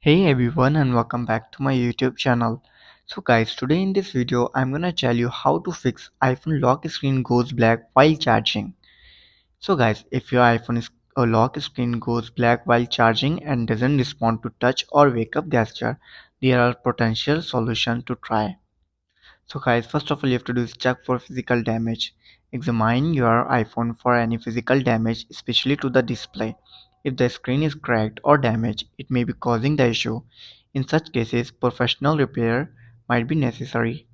Hey everyone and welcome back to my YouTube channel. So guys, today in this video I'm gonna tell you how to fix iPhone lock screen goes black while charging. So guys, if your iPhone is a lock screen goes black while charging and doesn't respond to touch or wake up gesture, there are potential solutions to try. So guys, first of all you have to do is check for physical damage. Examine your iPhone for any physical damage, especially to the display. If the screen is cracked or damaged, it may be causing the issue. In such cases, professional repair might be necessary.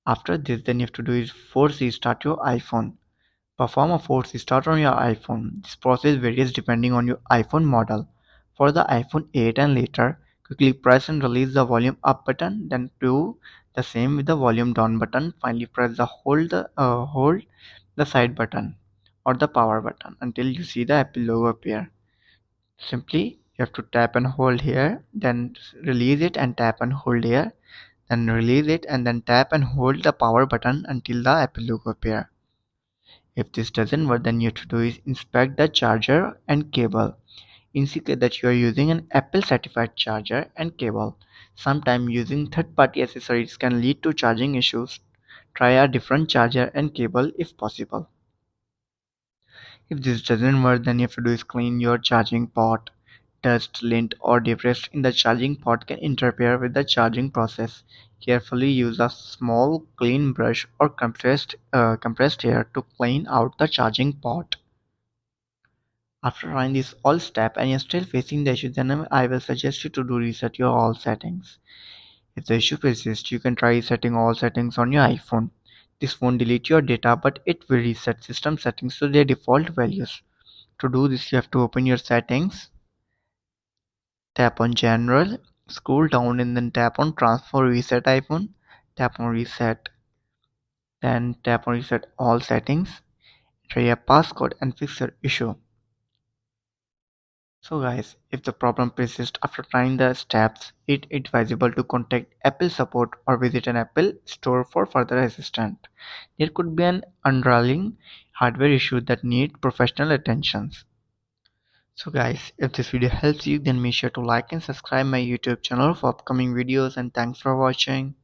After this, then you have to do is force restart your iPhone. Perform a force restart on your iPhone. This process varies depending on your iPhone model. For the iPhone 8 and later, quickly press and release the volume up button, then do the same with the volume down button. Finally, press the hold the side button or the power button until you see the Apple logo appear. Simply, you have to tap and hold here, then release it and tap and hold here, then release it and then tap and hold the power button until the Apple logo appear. If this doesn't work, then you have to do is inspect the charger and cable. Indicate that you are using an Apple certified charger and cable. Sometimes using third-party accessories can lead to charging issues. Try a different charger and cable if possible. If this doesn't work, then you have to do is clean your charging port. Dust, lint, or debris in the charging port can interfere with the charging process. Carefully use a small clean brush or compressed air to clean out the charging port. After trying this all step and you're still facing the issue, then I will suggest you to do reset your all settings. If the issue persists, you can try resetting all settings on your iPhone. This won't delete your data, but it will reset system settings to their default values. To do this, you have to open your settings, tap on General, scroll down and then tap on Transfer Reset iPhone, tap on Reset, then tap on Reset All Settings, enter your passcode and fix your issue. So guys, if the problem persists after trying the steps, it's advisable to contact Apple support or visit an Apple store for further assistance. There could be an underlying hardware issue that needs professional attention. So guys, if this video helps you, then make sure to like and subscribe my YouTube channel for upcoming videos, and thanks for watching.